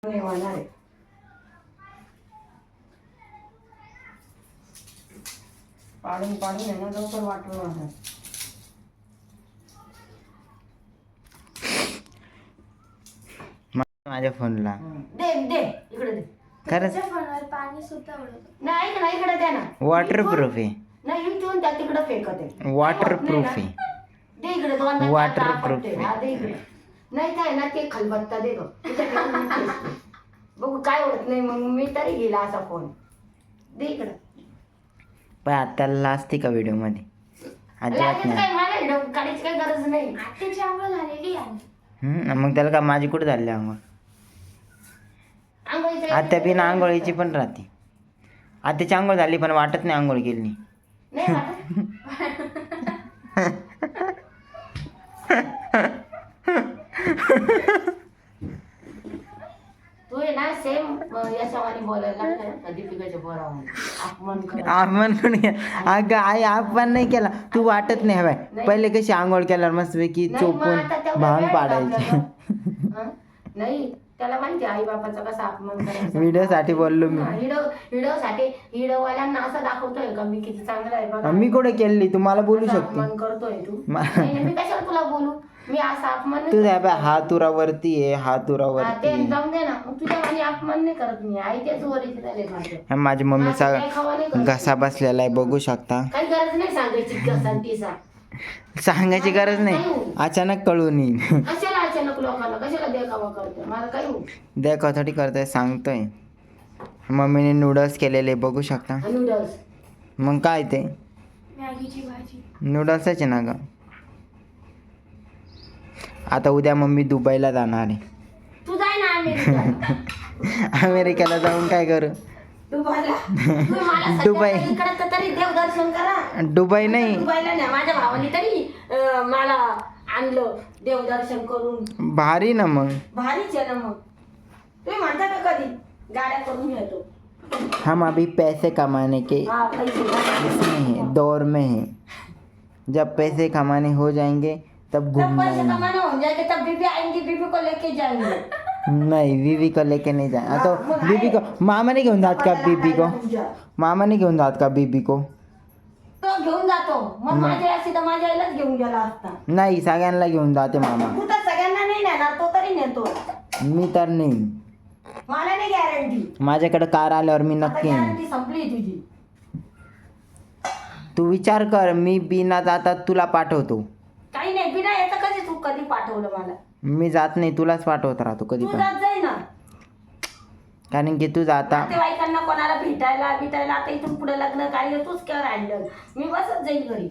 नाही होणार आहे. पाडून पाडून आहे ना लवकर वाटून होणार. माझ्या फोनला दे दे इकडे दे. खरंच फोनवर पाणी सुद्धा उडत नाही इकडे इकडे दे ना. वॉटरप्रूफ आहे. नाही इथून त्या तिकडे फेकत आहे. वॉटरप्रूफ आहे. दे इकडे दोन Waterproof आहे. हा दे इकडे. नाही काय ना ते खलबत्ता दे गं. इथे ठेवून मी फेकते. बघू काय होत नाही मग मी तरी गेला असा फोन. दे इकडे. पण आत्याला असते का व्हिडिओ मध्ये? अजिबात लागेल नाही. काय मला व्हिडिओ काढायची काही गरज नाही. आत्याची आंघोळ झालेली आहे. मग त्याला का माझी कुठे झाली आंघोळ? आंघोळीचं आत्या बिना आंघोळीची पण राहते. आत्याची आंघोळ झाली पण वाटत नाही आंघोळ केली नाही. नाही वाटत. तू आहे ना सेम याच्यावानी बोलायला लागला ना दीपिकाच्या पोरावानी. अपमान कर. आपण पण अगं आई आपण नाही केला. तू वाटत नाही हवाय. पहिले कशी आंघोळ केल्यावर मस्तपैकी नाही, मग चोपून आता तेवढा भांग वेळ पाडायची. आपल्याला. हं? नाही त्याला माहिती आई बापाचा कसा अपमान करायचा. व्हिडिओसाठी बोललो मी. हिडोवाल्यांना असं दाखवतोय का मी किती चांगला आहे बघा. मी कुठे केली तू मला बोलू असा शकतो. अपमान करतोय तू. नाही, मी कशाला तुला बोलू. मी असा अपमान नाही तू करत. हा तुरावरती आहे हा हा, तुरावरती ते आहे. जाऊन दे ना मग तुझ्या वाणी अपमान नाही करत मी. आई तेच वरीच झाले माझं. माझ्या मम्मीचा काय खावा नाही करत. घसा बसलेला आहे बघू शकता. काही गरज नाही सांगायची घसांटीचा. सांगायची गरज नाही. अचानक कळून येईल. कशाला अचानक लोकांना कशाला देखावा करतो मला काही होऊ. देखासाठी करतोय सांगतोय. मम्मीने नूडल्स केलेले बघू शकता. नूडल्स मग काय ते मॅगीची भाजी. नूडल्सच आहे ना ग. आता उद्या मम्मी दुबईला जाणार आहे. तू जाय ना अमेरिकेला. अमेरिकेला जाऊन काय करू? दुबईला तुम्ही मला दुबई. सध्या इकडं तर तरी देवदर्शन करा. दुबई नाही दुबईला नाही माझ्या भावाने तरी मला आणलं देवदर्शन करून. भारी ना मग. भारीच आहे ना मग. तुम्ही म्हणता का कधी गाड्या करून येतो. हम अभी पैसे कमाने के हा पैसे इसमें है दौर में है. जब पैसे कमाने हो जाएंगे तब तब घूमना पैसे है. कमाने हो जाएंगे तब बीबी आएंगी बीबी को लेके जाएंगे. नहीं बीबी को लेके नहीं जाए. तो बीबी को मामा ने घेऊन जात का बीबी को? मामा ने घेऊन जात का बीबी को? तो घेऊन जातो मग माझ्या अशी तर माझ्या आईलाच घेऊन गेला असता. नाही सगळ्यांना घेऊन जाते मामा. तू तर सगळ्यांना नाही नेणार तो तरी नेतो. मी तर नाही. मला नाही गॅरंटी. माझ्याकडे कार आल्यावर मी आता नक्की येईन. गॅरंटी संपली तुझी. तू विचार कर मी बिना जाता तुला पाठवतो. काही नाही बिना याचं कधी तू कधी पाठवलं मला. मी जात नाही तुलाच पाठवत राहतो कधी तू पण. जात जाई ना कारण की तू जाता नातेवाईकांना कोणाला भेटायला आता इथून पुढे लग्न काय तूच कर हँडल. मी बसत जाईल घरी.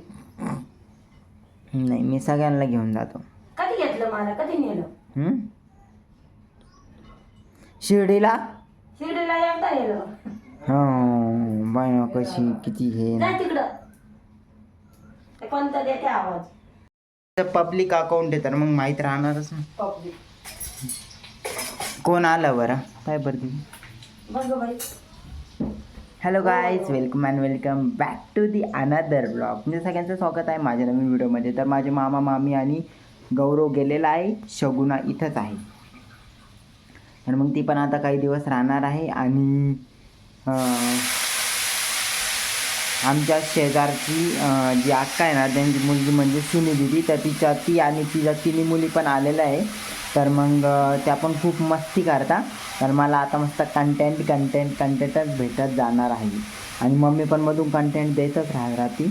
नाही मी सगळ्यांना घेऊन जातो. कधी घेतलं मला कधी नेलं. हम्म? शिर्डीला शिर्डीला एकदा नेलं. हो बाय कशी किती हे जाय तिकडं. ते कोणतं देते आवाज. पब्लिक अकाउंट आहे तर मग माहीत राहणारच ना. पब्लिक कोण आलं बरं काय बरं. बघ बाई. Hello guys welcome and welcome back to the another blog. म्हणजे सगळ्यांचं स्वागत आहे माझ्या नवीन व्हिडिओमध्ये. तर माझे मामा मामी आणि गौरव गेलेला आहे शगुना इथंच आहे. आणि मग ती पण आता काही दिवस राहणार आहे. आणि आमच्या शेजारची जी अक्का आहे ना त्यांची मुलगी म्हणजे सुनी दिदी तर ती आणि तिच्या तिन्ही मुली पण आलेल्या आहे. तर मग त्या पण खूप मस्ती करतात. तर मला आता मस्त कंटेंटच भेटत जाणार आहे. आणि मम्मी पण मधून कंटेंट देतच राहते.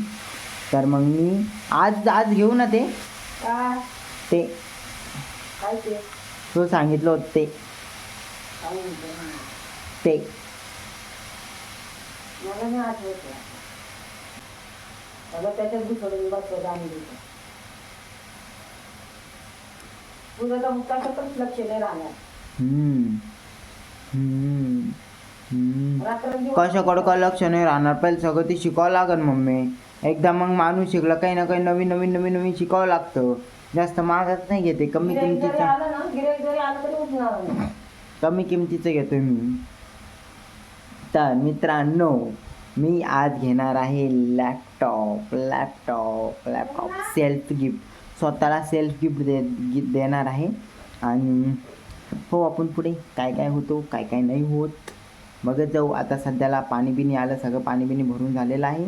तर मग मी आज घेऊ ना ते काय ते तो सांगितलं होतं ते मला नाही आठवत. सगळं त्याच्यात घुसळून बसलं जाणून देतो. तुझं तर मुक्ताचं लक्ष नाही राहणार. रात्रंदिवस कशाकडं का लक्ष नाही राहणार. पहिले सगळं ते शिकावं लागेल मम्मी. एकदा मग माणूस शिकला काही ना काही नवीन शिकावं लागतं. जास्त महागात नाही घेते कमी गिऱ्हाईक जरी किमतीचं. आलं ना गिऱ्हाईक जरी आलं तरी उठणार नाही. कमी किमतीचं घेतोय मी. तर मित्रांनो मी आज घेणार आहे लॅपटॉप सेल्फ गिफ्ट. स्वतःला सेल्फ गिफ्ट देणार आहे. आणि हो आपण पुढे काय काय होतो काय काय नाही होत बघत जाऊ. आता सध्याला पाणी बिणी आलं, सगळं पाणी बिणी भरून झालेलं आहे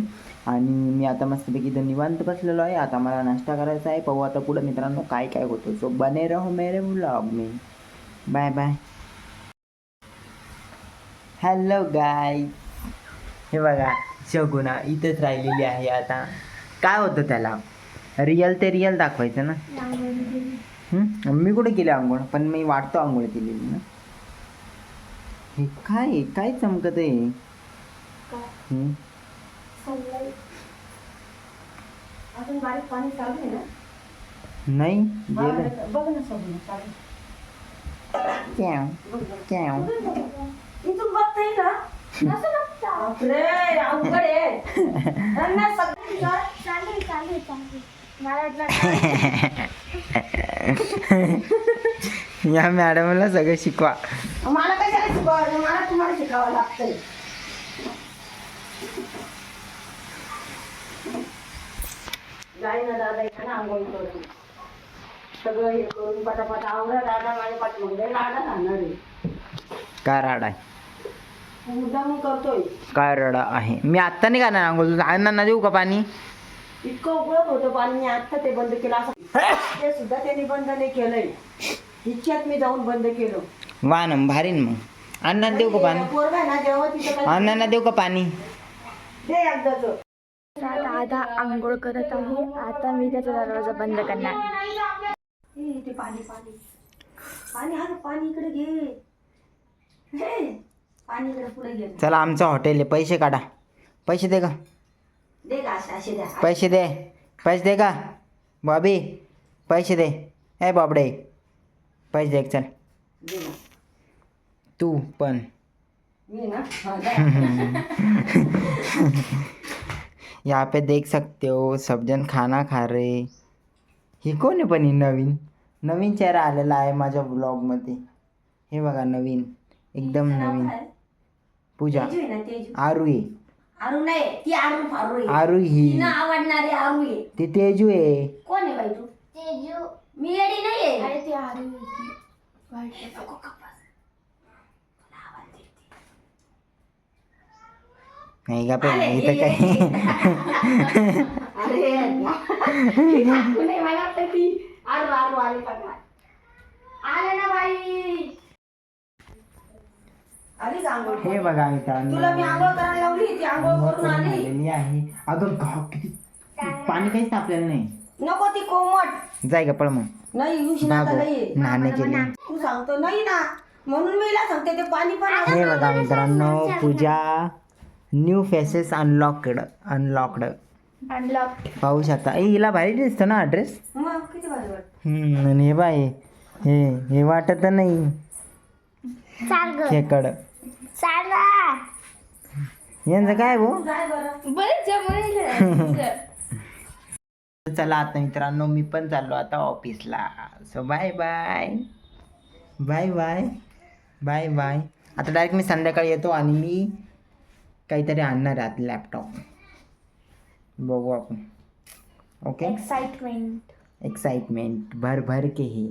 आणि मी आता मस्तपैकी इथं निवांत बसलेलो आहे. आता मला नाश्ता करायचा आहे. पाहू आता पुढं मित्रांनो काय काय होतं. सो बने रहो मेरे व्लॉग में. Bye bye. हॅलो गाय, हे बघा शगुना इथंच राहिलेली आहे. आता काय होतं त्याला, रिअल ते रिअल दाखवायचं ना. मी कुठे केली आंघोळ, पण मी वाटतो आंघोळ केलेली ना. हे काय काय चमकत आहे. अजून बारीक पाणी चालू आहे ना. नाही गेलं. बघ ना सगळं चालू. कॅव इथून बघता येईल ना. बापरे अवघड आहे. त्यांना सगळं चालू मला या मॅडमला सगळं शिकवा. मला कशाला शिकवायचं, मला तुम्हाला शिकावं लागतंय. जाई ना दादा इकडे आंघोळ करून सगळं हे करून पटापट आवडा दादा माझ्या पाठीमध्ये लाडा राहणार आहे. काय राडा आहे, मुद्दाम करतोय. काय रडा आहे. मी आत्ता नाही करणार आंघोळ. अण्णांना देऊ का पाणी. इतकं उकळत होतं पाणी, मी आता ते बंद केलं. असं ते सुद्धा त्यांनी बंद नाही केलंय. इच्छात मी जाऊन बंद केलं. वा ना भारी ना. मग अण्णांना देऊ का पाणी. पोरगा आहे ना जेव्हा तिथं अण्णांना देऊ का पाणी. दे एकदाच. दादा आंघोळ करत आहे. आता मी त्याचा दरवाजा बंद करणार. ते पाणी पाणी पाणी हा पाणी इकडे घे. हे, पाणी इकडे पुढे घे. चला आमचं हॉटेल आहे, पैसे काढा. पैसे दे का. दे का असे द्या. पैसे दे. पैसे दे का बॉबी. पैसे दे. ए बाबडे पैसे दे. चल दे ना. तू पण. मी ना हा, द्या. यहाँ पे देख सकते हो सब जन खाना खा रहे. ही कोण आहे पण ही नवीन नवीन चेहरा आलेला आहे माझ्या व्लॉगमध्ये. हे बघा नवीन एकदम नवीन. पूजा तेजू आहे ना, तेजू. आरू आहे. आरू नाही ती आरू फारू आहे. आरू ही तिला आवडणारी आरू आहे. ती तेजू आहे. कोण आहे बाई तू. तेजू मी येडी नाही आहे. अरे ती आली होती. नाही का पण इथं काही अरे नाही मला वाटतं ती आरू आरू आली का काय. आले ना बाई. आलीच आंघोळ. हे बघा मित्रांनो तुला मी आंघोळ करायला लावली, ती आंघोळ करून आली. आलेली आहे. अगं गाव किती पाणी काहीच तापलेलं नाही. नको ती कोमट. जाय का पळ मग नाही उष्णता नाही. नाणे केले. तू सांगतो नाही ना, म्हणून मी हिला सांगते ते पाणी पण. हे बघा मित्रांनो पूजा न्यू फेसेस अनलॉक्ड अनलॉक. पाहू शकता. हिला भारी दिसतं ना ड्रेस. मग किती भारी वाटतं. आणि हे बाय हे वाटत नाही खेकड. यांचं काय भाऊ. काय बरं. चला आता मित्रांनो मी पण चाललो आता ऑफिसला. So bye bye bye bye bye bye. आता डायरेक्ट मी संध्याकाळी येतो आणि मी काहीतरी आणणार आहे लॅपटॉप. बघू आपण. ओके एक्साइटमेंट एक्साइटमेंट भर भर के ही